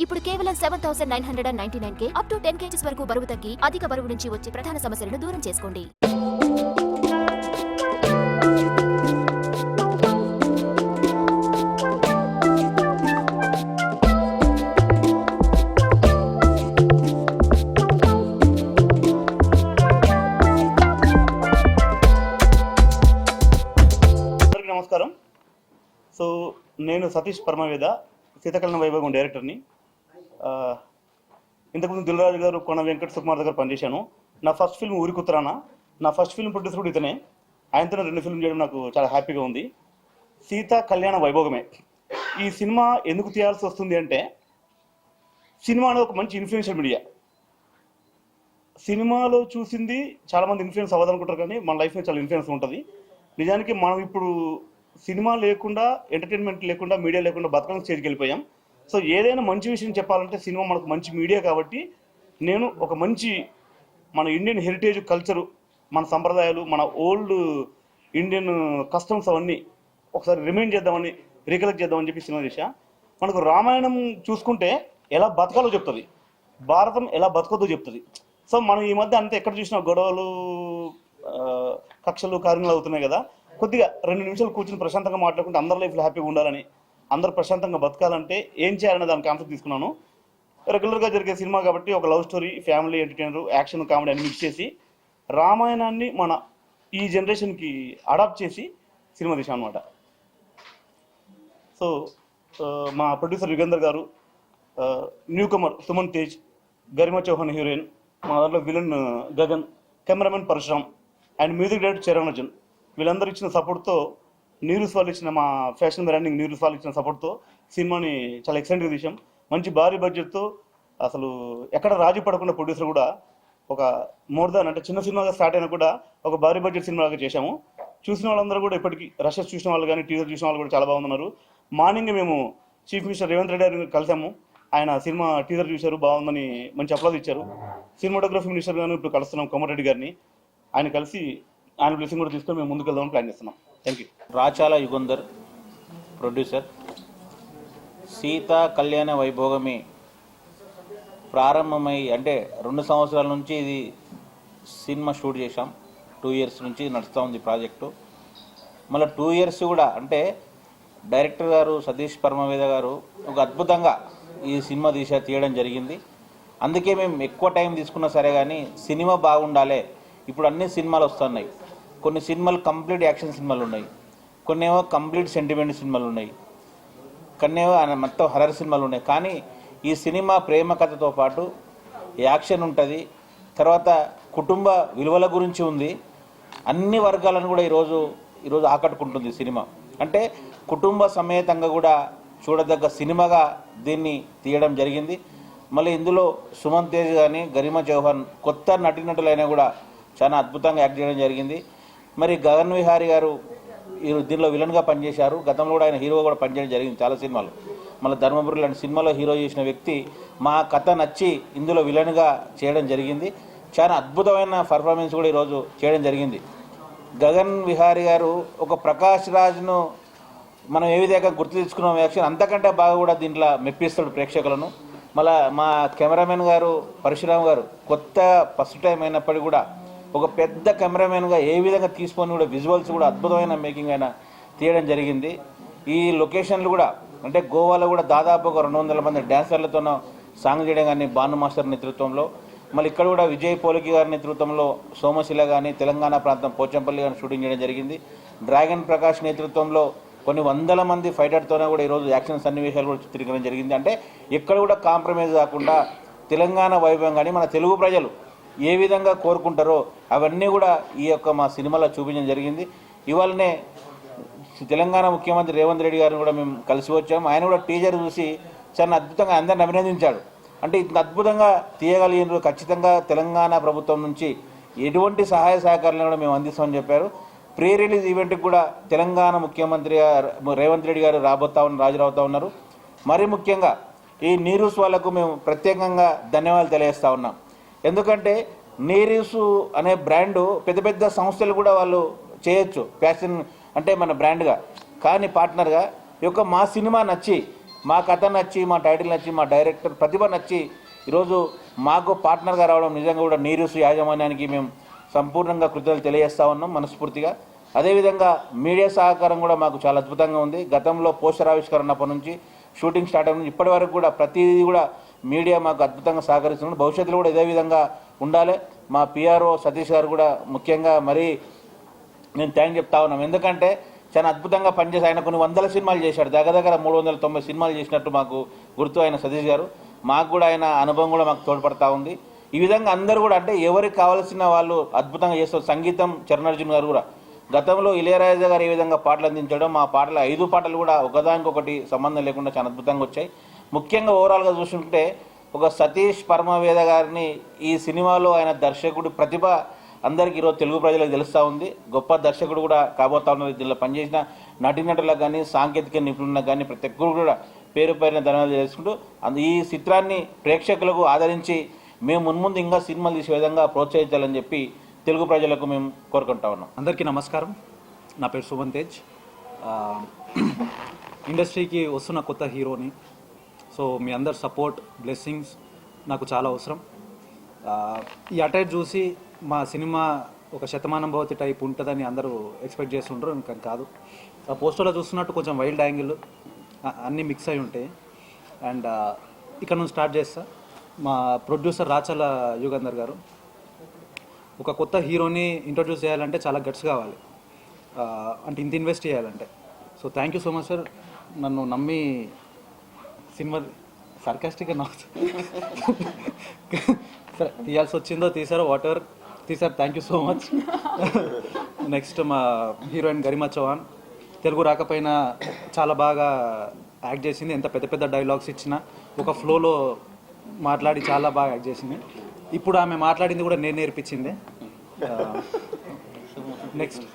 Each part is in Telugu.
ఇప్పుడు కేవలం 7,999K అప్ టు 10 kgs వరకు బరువు తగ్గి అధిక బరువు నుంచి వచ్చే ప్రధాన సమస్యలను దూరం చేసుకోండి. నమస్కారం. సో నేను సతీష్ పరమవేద, సీతాకళ్యాణ వైభోగం డైరెక్టర్ని. ఇంతకుముందు దిల్రాజు గారు, కోన వెంకట సుకుమార్ దగ్గర పనిచేశాను. నా ఫస్ట్ ఫిల్మ్ ఊరికుత్తరాన. నా ఫస్ట్ ఫిల్మ్ ప్రొడ్యూసర్ కూడా ఇతనే. ఆయనతో 2 ఫిల్మ్ చేయడం నాకు చాలా హ్యాపీగా ఉంది. సీతా కళ్యాణ వైభోగమే. ఈ సినిమా ఎందుకు తీయాల్సి వస్తుంది అంటే, సినిమా అనేది ఒక మంచి ఇన్ఫ్లుయెన్షియల్ మీడియా. సినిమాలో చూసింది చాలామంది ఇన్ఫ్లుయెన్స్ అవ్వదనుకుంటారు, కానీ మన లైఫ్ మీద చాలా ఇన్ఫ్లుయెన్స్ ఉంటుంది. నిజానికి మనం ఇప్పుడు సినిమా లేకుండా, ఎంటర్టైన్మెంట్ లేకుండా, మీడియా లేకుండా బతకడం స్టేజ్కి వెళ్ళిపోయాం. సో ఏదైనా మంచి విషయం చెప్పాలంటే సినిమా మనకు మంచి మీడియా. కాబట్టి నేను ఒక మంచి మన ఇండియన్ హెరిటేజ్, కల్చరు, మన సంప్రదాయాలు, మన ఓల్డ్ ఇండియన్ కస్టమ్స్ అవన్నీ ఒకసారి రిమైండ్ చేద్దామని, రీకలెక్ట్ చేద్దామని చెప్పి సినిమా చేశా. మనకు రామాయణం చూసుకుంటే ఎలా బతకాలో చెప్తుంది, భారతం ఎలా బతకదో చెప్తుంది. సో మనం ఈ మధ్య అంతా ఎక్కడ చూసినా గొడవలు, కక్షలు, కార్యాలు అవుతున్నాయి కదా. కొద్దిగా 2 నిమిషాలు కూర్చొని ప్రశాంతంగా మాట్లాడుకుంటే అందరి లైఫ్లో హ్యాపీగా ఉండాలని, అందరూ ప్రశాంతంగా బతకాలంటే ఏం చేయాలనే దాని కాన్సెప్ట్ తీసుకున్నాను. రెగ్యులర్గా జరిగే సినిమా కాబట్టి ఒక love story, family entertainer, action, comedy అన్ని మిక్స్ చేసి రామాయణాన్ని మన ఈ జనరేషన్కి అడాప్ట్ చేసి సినిమా తీసాం అనమాట. సో మా producer Yugender garu, newcomer Suman Tej, Garima Chauhan heroine, మా దాంట్లో villain Gagan, cameraman Parashuram and music director Charan. వీళ్ళందరూ ఇచ్చిన సపోర్ట్తో, నీరూస్ వాళ్ళు ఇచ్చిన, మా ఫ్యాషన్ బ్రాండింగ్ నీరూస్ వాళ్ళు ఇచ్చిన సపోర్ట్తో సినిమాని చాలా ఎక్సలెంట్గా తీసాం. మంచి భారీ బడ్జెట్తో, అసలు ఎక్కడ రాజీ పడకుండా ప్రొడ్యూసర్ కూడా ఒక మోర్ దాన్, అంటే చిన్న సినిమాగా స్టార్ట్ అయినా కూడా ఒక భారీ బడ్జెట్ సినిమాగా చేశాము. చూసిన వాళ్ళందరూ కూడా ఇప్పటికీ రషెస్ చూసిన వాళ్ళు కానీ, టీజర్ చూసిన వాళ్ళు కూడా చాలా బాగున్నారు. మార్నింగ్ మేము చీఫ్ మినిస్టర్ రేవంత్ రెడ్డి గారిని కలిసాము. ఆయన సినిమా టీజర్ చూశారు, బాగుందని మంచి అప్లాజ్ ఇచ్చారు. సినిమాటోగ్రఫీ మినిస్టర్ గారిని ఇప్పుడు కలుస్తున్నాం, కోమటిరెడ్డి గారిని. ఆయన కలిసి ఆయన బ్లెస్సింగ్ కూడా తీసుకొని మేము ముందుకు వెళ్దామని ప్లాన్ చేస్తున్నాం. Thank you. Rachala Yugandhar, producer. Sita కళ్యాణ వైభోగమే ప్రారంభమై, అంటే 2 సంవత్సరాల నుంచి ఇది సినిమా షూట్ చేశాం. 2 ఇయర్స్ నుంచి నడుస్తూ ఉంది ప్రాజెక్టు. మళ్ళీ 2 ఇయర్స్ కూడా, అంటే డైరెక్టర్ గారు సతీష్ పరమవేద గారు ఒక అద్భుతంగా ఈ సినిమా తీయడం జరిగింది. అందుకే మేము ఎక్కువ టైం తీసుకున్నా సరే కానీ సినిమా బాగుండాలి. ఇప్పుడు అన్ని సినిమాలు వస్తున్నాయి. కొన్ని సినిమాలు కంప్లీట్ యాక్షన్ సినిమాలు ఉన్నాయి, కొన్ని ఏమో కంప్లీట్ సెంటిమెంట్ సినిమాలు ఉన్నాయి, కొన్ని ఏమో మొత్తం హర్రర్ సినిమాలు ఉన్నాయి. కానీ ఈ సినిమా ప్రేమ కథతో పాటు యాక్షన్ ఉంటుంది, తర్వాత కుటుంబ విలువల గురించి ఉంది. అన్ని వర్గాలను కూడా ఈరోజు ఆకట్టుకుంటుంది సినిమా. అంటే కుటుంబ సమేతంగా కూడా చూడదగ్గ సినిమాగా దీన్ని తీయడం జరిగింది. మళ్ళీ ఇందులో సుమన్ తేజ్ కానీ, గరిమా చౌహాన్ కొత్త నటీనటులైనా కూడా చాలా అద్భుతంగా యాక్ట్ చేయడం జరిగింది. మరి గగన్ విహారీ గారు దీనిలో విలన్గా పనిచేశారు. గతంలో కూడా ఆయన హీరోగా కూడా పనిచేయడం జరిగింది చాలా సినిమాలు. మళ్ళీ ధర్మపురి లాంటి సినిమాలో హీరో చేసిన వ్యక్తి మా కథ నచ్చి ఇందులో విలన్గా చేయడం జరిగింది. చాలా అద్భుతమైన పర్ఫార్మెన్స్ కూడా ఈరోజు చేయడం జరిగింది. గగన్ విహారీ గారు ఒక ప్రకాష్ రాజ్ను మనం ఏ విధంగా గుర్తు తెచ్చుకున్నాం యాక్షన్, అంతకంటే బాగా కూడా దీంట్లో మెప్పిస్తాడు ప్రేక్షకులను. మళ్ళీ మా కెమెరామెన్ గారు పరశురామ్ గారు కొత్త ఫస్ట్ టైం అయినప్పటికీ కూడా ఒక పెద్ద కెమెరామెన్గా ఏ విధంగా తీసుకొని కూడా విజువల్స్ కూడా అద్భుతమైన మేకింగ్ అయినా తీయడం జరిగింది. ఈ లొకేషన్లు కూడా, అంటే గోవాలో కూడా దాదాపు ఒక 200 మంది డ్యాన్సర్లతోనూ సాంగ్ చేయడం కానీ భాను మాస్టర్ నేతృత్వంలో, మళ్ళీ ఇక్కడ కూడా విజయ్ పోలికి గారి నేతృత్వంలో సోమశిల కానీ, తెలంగాణ ప్రాంతం పోచంపల్లి కానీ షూటింగ్ చేయడం జరిగింది. డ్రాగన్ ప్రకాష్ నేతృత్వంలో కొన్ని 100 మంది ఫైటర్తోనే కూడా ఈరోజు యాక్షన్ సన్నివేశాలు కూడా చిత్రీకరణ జరిగింది. అంటే ఎక్కడ కూడా కాంప్రమైజ్ కాకుండా తెలంగాణ వైభవం కానీ మన తెలుగు ప్రజలు ఏ విధంగా కోరుకుంటారో అవన్నీ కూడా ఈ యొక్క మా సినిమాలో చూపించడం జరిగింది. ఇవాళనే తెలంగాణ ముఖ్యమంత్రి రేవంత్ రెడ్డి గారిని కూడా మేము కలిసి వచ్చాము. ఆయన కూడా టీజర్ చూసి చాలా అద్భుతంగా అందరిని అభినందించాడు. అంటే ఇంత అద్భుతంగా తీయగలిగిన ఖచ్చితంగా తెలంగాణ ప్రభుత్వం నుంచి ఎటువంటి సహాయ సహకారాలను కూడా మేము అందిస్తామని చెప్పారు. ప్రీ రిలీజ్ ఈవెంట్కి కూడా తెలంగాణ ముఖ్యమంత్రి రేవంత్ రెడ్డి గారు హాజరవుతా ఉన్నారు. మరీ ముఖ్యంగా ఈ నీరూస్ వాళ్ళకు మేము ప్రత్యేకంగా ధన్యవాదాలు తెలియజేస్తూ ఉన్నాం. ఎందుకంటే నీరూస్ అనే బ్రాండు పెద్ద పెద్ద సంస్థలు కూడా వాళ్ళు చేయొచ్చు ఫ్యాషన్ అంటే మన బ్రాండ్గా, కానీ పార్ట్నర్గా ఈ యొక్క మా సినిమా నచ్చి మా కథ నచ్చి, మా టైటిల్ నచ్చి, మా డైరెక్టర్ ప్రతిభ నచ్చి ఈరోజు మాకు పార్ట్నర్గా రావడం నిజంగా కూడా నీరూస్ యాజమాన్యానికి మేము సంపూర్ణంగా కృతజ్ఞతలు తెలియజేస్తా ఉన్నాం మనస్ఫూర్తిగా. అదేవిధంగా మీడియా సహకారం కూడా మాకు చాలా అద్భుతంగా ఉంది. గతంలో పోస్టర్ ఆవిష్కరణప్పటి నుంచి షూటింగ్ స్టార్ట్ అయిన ఇప్పటి వరకు కూడా ప్రతిదీ కూడా మీడియా మాకు అద్భుతంగా సహకరిస్తున్నారు. భవిష్యత్తులో కూడా ఇదే విధంగా ఉండాలి. మా పిఆర్ఓ సతీష్ గారు కూడా ముఖ్యంగా మరీ నేను థ్యాంక్ చెప్తా ఉన్నాం. ఎందుకంటే చాలా అద్భుతంగా పనిచేసి ఆయన కొన్ని వందల సినిమాలు చేశాడు, దగ్గర 390 సినిమాలు చేసినట్టు మాకు గుర్తు ఆయన సతీష్ గారు. మాకు కూడా ఆయన అనుభవం కూడా మాకు తోడ్పడతా ఉంది. ఈ విధంగా అందరూ కూడా అంటే ఎవరికి కావాల్సిన వాళ్ళు అద్భుతంగా చేస్తారు. సంగీతం చరణార్జున్ గారు కూడా గతంలో ఇళయరాజా గారు ఏ విధంగా పాటలు అందించడం, మా పాటలు 5 పాటలు కూడా ఒకదానికొకటి సంబంధం లేకుండా చాలా అద్భుతంగా వచ్చాయి. ముఖ్యంగా ఓవరాల్గా చూసుకుంటే ఒక సతీష్ పరమవేద గారిని ఈ సినిమాలో ఆయన దర్శకుడు ప్రతిభ అందరికీ ఈరోజు తెలుగు ప్రజలకు తెలుస్తూ ఉంది. గొప్ప దర్శకుడు కూడా కాబోతా ఉన్నారు. దీనిలో పనిచేసిన నటీనటులకు కానీ, సాంకేతిక నిపుణులకు కానీ ప్రతి ఒక్కరు కూడా పేరు పేరున ధన్యవాదాలు చేసుకుంటూ ఈ చిత్రాన్ని ప్రేక్షకులకు ఆదరించి మేము మున్ముందు ఇంకా సినిమాలు తీసే విధంగా ప్రోత్సహించాలని చెప్పి తెలుగు ప్రజలకు మేము కోరుకుంటా ఉన్నాం. అందరికీ నమస్కారం. నా పేరు సుమన్ తేజ్. ఇండస్ట్రీకి వస్తున్న కొత్త హీరోని. సో మీ అందరు సపోర్ట్, బ్లెస్సింగ్స్ నాకు చాలా అవసరం. ఈ అటైర్ చూసి మా సినిమా ఒక శతమానం భవతి టైప్ ఉంటుందని అందరూ ఎక్స్పెక్ట్ చేస్తుంటారు, కానీ కాదు. ఆ పోస్టర్లో చూస్తున్నట్టు కొంచెం వైల్డ్ యాంగిల్ అన్నీ మిక్స్ అయి ఉంటాయి. అండ్ ఇక్కడ నుంచి స్టార్ట్ చేస్తా. మా ప్రొడ్యూసర్ రాచల యుగంధర్ గారు ఒక కొత్త హీరోని ఇంట్రొడ్యూస్ చేయాలంటే చాలా గట్స్ కావాలి, అంటే ఇంత ఇన్వెస్ట్ చేయాలంటే. So thank you so much sir. నన్ను నమ్మి సినిమా సర్కాస్టిక్గా నాకు సరే తీయాల్సి వచ్చిందో తీసారో, వాట్ ఎవర్ తీసారు, thank you so much. Next మా హీరోయిన్ గరిమా చౌహాన్ తెలుగు రాకపోయినా చాలా బాగా యాక్ట్ చేసింది. ఎంత పెద్ద పెద్ద డైలాగ్స్ ఇచ్చినా ఒక ఫ్లోలో మాట్లాడి చాలా బాగా యాక్ట్ చేసింది. ఇప్పుడు ఆమె మాట్లాడింది కూడా నేను నేర్పించింది. నెక్స్ట్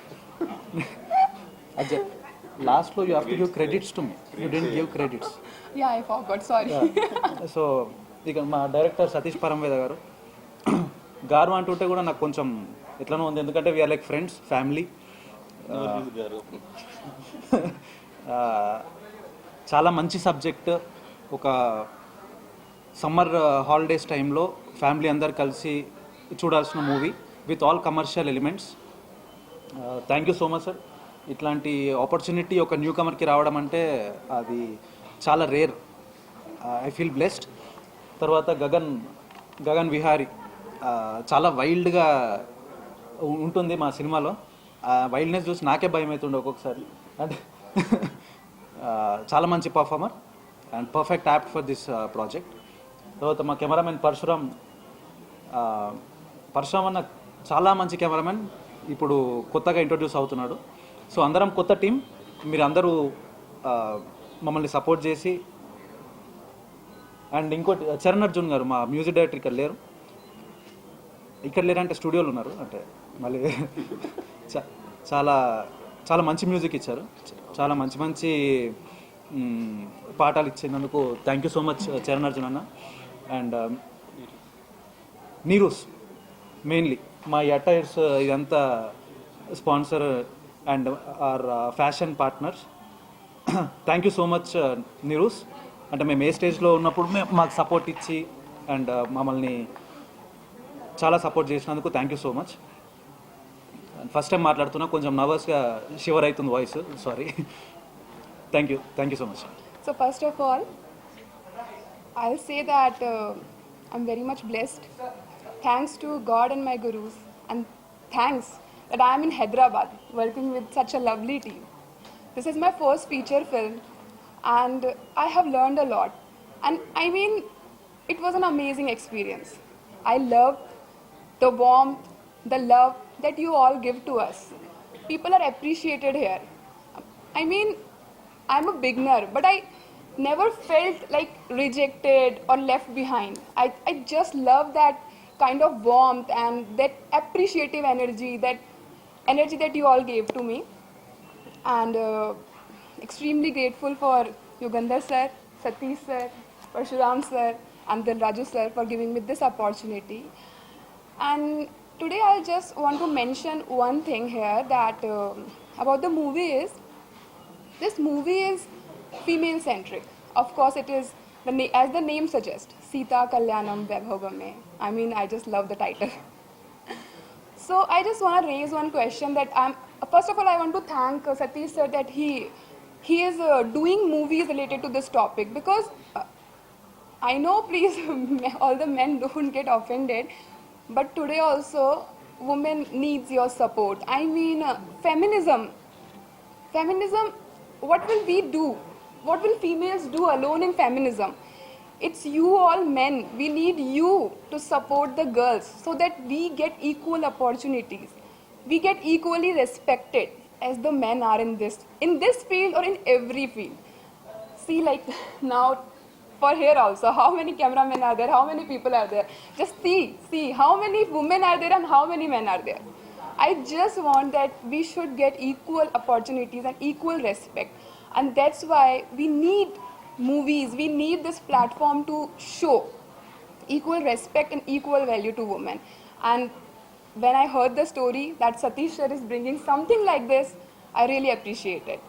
అజయ్, లాస్ట్లో you have to give credits to me, you didn't give credits. Yeah, I forgot, sorry. So ఇక మా డైరెక్టర్ సతీష్ పరమవేద గారు గారు అంటుంటే కూడా నాకు కొంచెం ఎట్లనో ఉంది, ఎందుకంటే వీఆర్ లైక్ ఫ్రెండ్స్, ఫ్యామిలీ. చాలా మంచి సబ్జెక్ట్. ఒక సమ్మర్ హాలిడేస్ టైంలో ఫ్యామిలీ అందరు కలిసి చూడాల్సిన movie with all commercial elements. Thank you so much sir. ఇట్లాంటి ఆపర్చునిటీ ఒక న్యూ కమర్కి రావడం అంటే అది చాలా రేర్. I feel blessed. తర్వాత గగన్ విహారీ చాలా వైల్డ్గా ఉంటుంది మా సినిమాలో. వైల్డ్నెస్ చూసి నాకే భయం అవుతుండే ఒక్కొక్కసారి. అంటే చాలా మంచి performer and perfect apt for this project. తర్వాత మా కెమెరామెన్ పరశురామ్ అన్న చాలా మంచి కెమెరామెన్, ఇప్పుడు కొత్తగా ఇంట్రొడ్యూస్ అవుతున్నాడు. సో అందరం కొత్త టీం, మీరు అందరూ మమ్మల్ని సపోర్ట్ చేసి. అండ్ ఇంకోటి చరణ్ అర్జున్ గారు మా మ్యూజిక్ డైరెక్టర్ ఇక్కడ లేరంటే స్టూడియోలో ఉన్నారు, అంటే మళ్ళీ చాలా చాలా మంచి మ్యూజిక్ ఇచ్చారు, చాలా మంచి పాటలు ఇచ్చినందుకు thank you so much Charan Arjun అన్న. అండ్ నీరూస్ మెయిన్లీ మా అటైర్స్ ఇదంతా sponsor and are fashion partners. Thank you so much Neeru's. అంటే మేము ఏ స్టేజ్లో ఉన్నప్పుడు మాకు సపోర్ట్ ఇచ్చి అండ్ మమ్మల్ని చాలా సపోర్ట్ చేసినందుకు thank you so much. First time మాట్లాడుతున్నా, కొంచెం నర్వస్గా షివర్ అవుతుంది voice, sorry. Thank you so much. So first of all, I'll say that I'm very much blessed. Thanks to God and my gurus, and thanks that I am in Hyderabad working with such a lovely team. This is my first feature film and I have learned a lot. And I mean, it was an amazing experience. I loved the warmth, the love that you all give to us. People are appreciated here. I mean, I'm a beginner, but I never felt like rejected or left behind. I just love that kind of warmth and that appreciative energy that you all gave to me. And extremely grateful for Yugandhar sir, Satish sir, Parshuram sir, and Dil Raju sir for giving me this opportunity. And today I just want to mention one thing here that about the movie is, this movie is female centric. of course, it is as the name suggests, Sita Kalyanam Vaibhavame. I mean, I just love the title. So I just want to raise one question that first of all, I want to thank Satish sir that he is doing movies related to this topic, because I know, please, all the men don't get offended, but today also women needs your support. I mean, feminism, what will we do? What will females do alone in feminism? It's you all men. We need you to support the girls so that we get equal opportunities. We get equally respected as the men are in this field or in every field. See, like now, for here also, how many cameramen are there? How many people are there? Just see how many women are there and how many men are there. I just want that we should get equal opportunities and equal respect. And that's why we need movies, we need this platform to show equal respect and equal value to women. And when I heard the story that Satish sir is bringing something like this, I really appreciate it.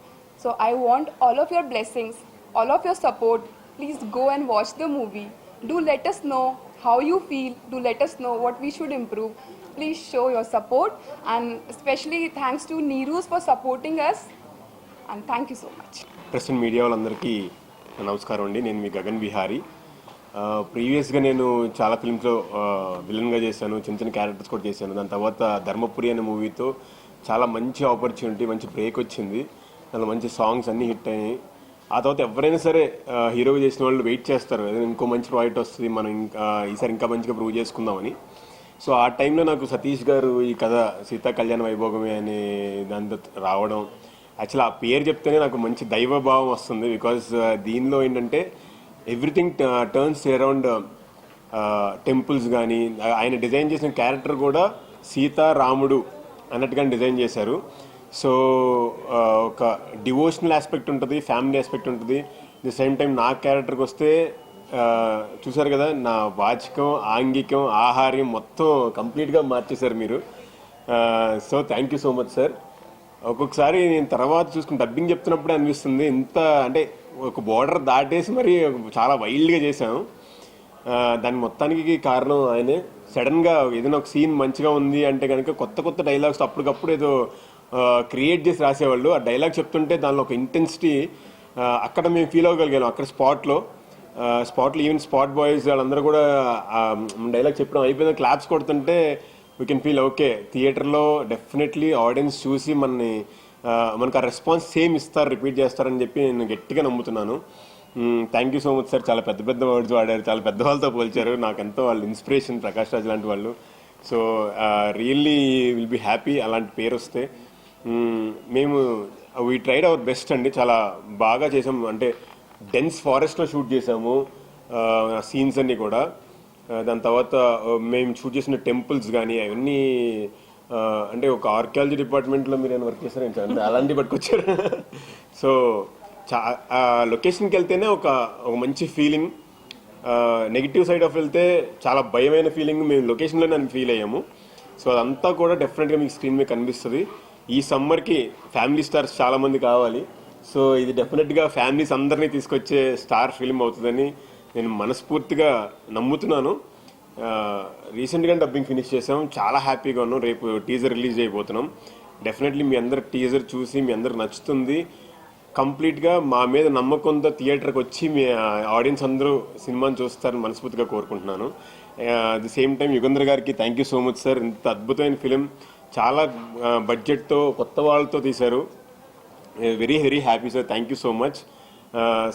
So I want all of your blessings, all of your support. Please go and watch the movie. Do let us know how you feel. Do let us know what we should improve. Please show your support, and especially thanks to Neeruz for supporting us. And thank you so much. Press and media వాళ్ళందరికీ నమస్కారం అండి. నేను మీ గగన్ బిహారీ. ప్రీవియస్గా నేను చాలా ఫిల్మ్స్లో విలన్గా చేశాను, చిన్న చిన్న క్యారెక్టర్స్ కూడా చేశాను. దాని తర్వాత ధర్మపురి అనే మూవీతో చాలా మంచి ఆపర్చునిటీ, మంచి బ్రేక్ వచ్చింది. దానిలో మంచి సాంగ్స్ అన్నీ హిట్ అయినాయి. ఆ తర్వాత ఎవరైనా సరే హీరోగా చేసిన వాళ్ళు వెయిట్ చేస్తారు, ఇంకో మంచి ప్రాజెక్ట్ వస్తుంది, మనం ఇంకా ఈసారి ఇంకా మంచిగా ప్రూవ్ చేసుకుందామని. సో ఆ టైంలో నాకు సతీష్ గారు ఈ కథ సీతా కళ్యాణ వైభోగమే అనే దాంతో రావడం, యాక్చువల్లీ ఆ పేరు చెప్తేనే నాకు మంచి దైవభావం వస్తుంది. బికాజ్ దీనిలో ఏంటంటే ఎవ్రీథింగ్ టర్న్స్ అరౌండ్ టెంపుల్స్ కానీ, ఆయన డిజైన్ చేసిన క్యారెక్టర్ కూడా సీతా రాముడు అన్నట్టుగా డిజైన్ చేశారు. సో ఒక డివోషనల్ ఆస్పెక్ట్ ఉంటుంది, ఫ్యామిలీ ఆస్పెక్ట్ ఉంటుంది. ది సేమ్ టైం నా క్యారెక్టర్కి వస్తే చూసారు కదా, నా వాచికం, ఆంగికం, ఆహార్యం మొత్తం కంప్లీట్గా మార్చేశారు మీరు. So thank you so much sir. ఒక్కొక్కసారి నేను తర్వాత చూసుకుని డబ్బింగ్ చెప్తున్నప్పుడే అనిపిస్తుంది, ఇంత అంటే ఒక బోర్డర్ దాటేసి మరి చాలా వైల్డ్గా చేశాను. దాని మొత్తానికి కారణం ఆయనే. సడన్గా ఏదైనా ఒక సీన్ మంచిగా ఉంది అంటే కనుక కొత్త కొత్త డైలాగ్స్ అప్పటికప్పుడు ఏదో క్రియేట్ చేసి రాసేవాళ్ళు. ఆ డైలాగ్ చెప్తుంటే దానిలో ఒక ఇంటెన్సిటీ అక్కడ మేము ఫీల్ అవ్వగలిగాను. అక్కడ స్పాట్లో ఈవెన్ స్పాట్ బాయ్స్ వాళ్ళందరూ కూడా డైలాగ్ చెప్పడం అయిపోయింది, క్లాప్స్ కొడుతుంటే వీ కెన్ ఫీల్ ఓకే, థియేటర్లో డెఫినెట్లీ ఆడియన్స్ చూసి మనకు ఆ రెస్పాన్స్ సేమ్ ఇస్తారు, రిపీట్ చేస్తారని చెప్పి నేను గట్టిగా నమ్ముతున్నాను. Thank you so much sir. చాలా పెద్ద పెద్ద వర్డ్స్ వాడారు, చాలా పెద్ద వాళ్ళతో పోల్చారు. నాకు ఎంతో వాళ్ళు ఇన్స్పిరేషన్, ప్రకాష్ రాజ్ లాంటి వాళ్ళు. So really will be happy అలాంటి పేరు వస్తే. మేము వీ ట్రైడ్ అవర్ బెస్ట్ అండి, చాలా బాగా చేసాం. అంటే డెన్స్ ఫారెస్ట్లో షూట్ చేసాము సీన్స్ అన్నీ కూడా. దాని తర్వాత మేము షూట్ చేసిన టెంపుల్స్ కానీ అవన్నీ అంటే ఒక ఆర్కియాలజీ డిపార్ట్మెంట్లో మీరు ఏమైనా వర్క్ చేశారు ఏంటంటే అలాంటివి పట్టుకొచ్చారు. సో లొకేషన్కి వెళ్తేనే ఒక మంచి ఫీలింగ్. నెగిటివ్ సైడ్ ఆఫ్ వెళ్తే చాలా భయమైన ఫీలింగ్ మేము లొకేషన్లోనే ఫీల్ అయ్యాము. సో అదంతా కూడా డెఫినెట్గా మీకు స్క్రీన్ మీద కనిపిస్తుంది. ఈ సమ్మర్కి ఫ్యామిలీ స్టార్స్ చాలామంది కావాలి. సో ఇది డెఫినెట్గా ఫ్యామిలీస్ అందరినీ తీసుకొచ్చే స్టార్ ఫిల్మ్ అవుతుందని నేను మనస్ఫూర్తిగా నమ్ముతున్నాను. రీసెంట్గా డబ్బింగ్ ఫినిష్ చేసాం, చాలా హ్యాపీగా ఉన్నాం. రేపు టీజర్ రిలీజ్ అయిపోతున్నాం. డెఫినెట్లీ మీ అందరికి టీజర్ చూసి మీ అందరికి నచ్చుతుంది. కంప్లీట్గా మా మీద నమ్మకంతో థియేటర్కి వచ్చి మీ ఆడియన్స్ అందరూ సినిమాని చూస్తారని మనస్ఫూర్తిగా కోరుకుంటున్నాను. ది సేమ్ టైం యుగంధర్ గారికి thank you so much sir. ఇంత అద్భుతమైన ఫిలిం చాలా బడ్జెట్తో కొత్త వాళ్ళతో తీశారు. Very very happy sir. Thank you so much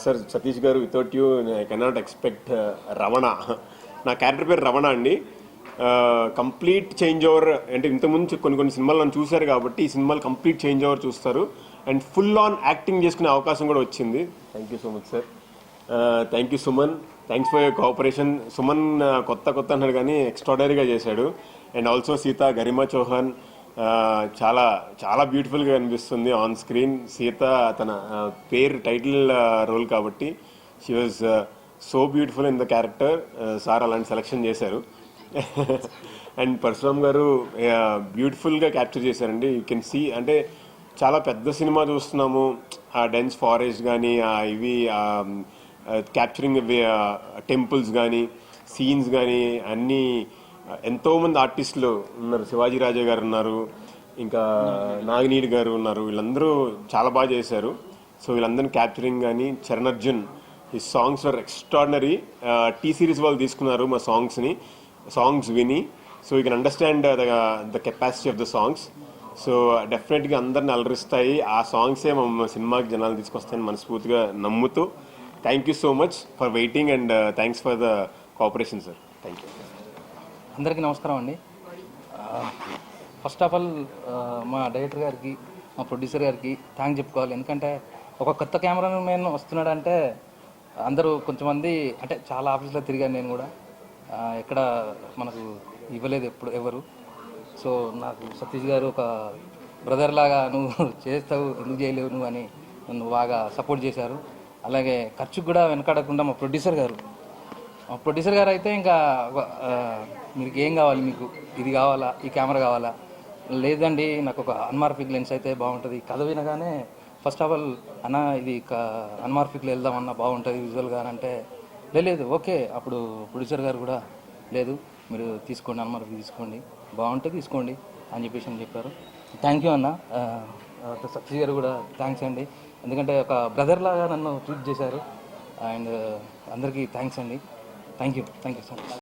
sir. Satish గారు, without you I cannot expect. Ramana, నా క్యారెక్టర్ పేరు రమణ అండి. Complete change over. అంటే ఇంతకుముందు కొన్ని సినిమాలు నన్ను చూశారు కాబట్టి ఈ సినిమాలు కంప్లీట్ చేంజ్ ఓవర్ చూస్తారు. అండ్ ఫుల్ ఆన్ యాక్టింగ్ చేసుకునే అవకాశం కూడా వచ్చింది. Thank you so much sir. Thank you Suman. Thanks for your cooperation. Suman కొత్త అన్నాడు కానీ ఎక్స్ట్రాడనరీగా చేశాడు. అండ్ ఆల్సో సీత, గరిమా చౌహాన్ చాలా చాలా బ్యూటిఫుల్గా కనిపిస్తుంది ఆన్ స్క్రీన్. సీత తన పేరు టైటిల్ రోల్ కాబట్టి she was so beautiful in the character. Sir అలాంటి సెలెక్షన్ చేశారు. అండ్ పరశురామ్ గారు బ్యూటిఫుల్గా క్యాప్చర్ చేశారండి. యూ కెన్ సీ, అంటే చాలా పెద్ద సినిమా చూస్తున్నాము. ఆ డెన్స్ ఫారెస్ట్ కానీ ఇవి క్యాప్చరింగ్ టెంపుల్స్ కానీ సీన్స్ కానీ అన్నీ ఎంతోమంది ఆర్టిస్టులు ఉన్నారు. శివాజీ రాజా గారు ఉన్నారు, ఇంకా నాగినీడి గారు ఉన్నారు. వీళ్ళందరూ చాలా బాగా చేశారు. సో వీళ్ళందరినీ క్యాప్చరింగ్ కానీ చరణ్ అర్జున్ ఈ songs are extraordinary. T Series వాళ్ళు తీసుకున్నారు మా సాంగ్స్ విని. So you can understand the capacity of the songs. So డెఫినెట్గా అందరిని అలరిస్తాయి ఆ సాంగ్సే మా సినిమాకి జనాలు తీసుకొస్తాయని మనస్ఫూర్తిగా నమ్ముతూ thank you so much for waiting and thanks for the cooperation sir. Thank you. అందరికీ నమస్కారం అండి. ఫస్ట్ ఆఫ్ ఆల్ మా డైరెక్టర్ గారికి, మా ప్రొడ్యూసర్ గారికి థ్యాంక్ చెప్పుకోవాలి. ఎందుకంటే ఒక కొత్త కెమెరామెన్ వస్తున్నాడంటే అందరూ కొంచెమంది అంటే చాలా ఆఫీస్లో తిరిగాను నేను కూడా, ఎక్కడ మనకు ఇవ్వలేదు ఎప్పుడు ఎవరు. సో నాకు సతీష్ గారు ఒక బ్రదర్ లాగా నువ్వు చేస్తావు, ఎందుకు చేయలేవు నువ్వు అని నన్ను బాగా సపోర్ట్ చేశారు. అలాగే ఖర్చుకు కూడా వెనకాడకుండా మా ప్రొడ్యూసర్ గారు అయితే ఇంకా మీకు ఏం కావాలి, మీకు ఇది కావాలా, ఈ కెమెరా కావాలా, లేదండి నాకు ఒక అన్మార్ఫిక్ లెన్స్ అయితే బాగుంటుంది. కథ వినగానే ఫస్ట్ ఆఫ్ ఆల్ అన్న ఇది అన్మార్ఫిక్లో వెళ్దామన్నా బాగుంటుంది విజువల్గా అంటే లేదు ఓకే. అప్పుడు ప్రొడ్యూసర్ గారు కూడా లేదు మీరు తీసుకోండి, అన్మార్ఫిక్ తీసుకోండి, బాగుంటే తీసుకోండి అని చెప్పారు. థ్యాంక్ యూ అన్న. సతీష్ గారు కూడా థ్యాంక్స్ అండి, ఎందుకంటే ఒక బ్రదర్ లాగా నన్ను ట్రీట్ చేశారు. అండ్ అందరికీ థ్యాంక్స్ అండి. Thank you so much.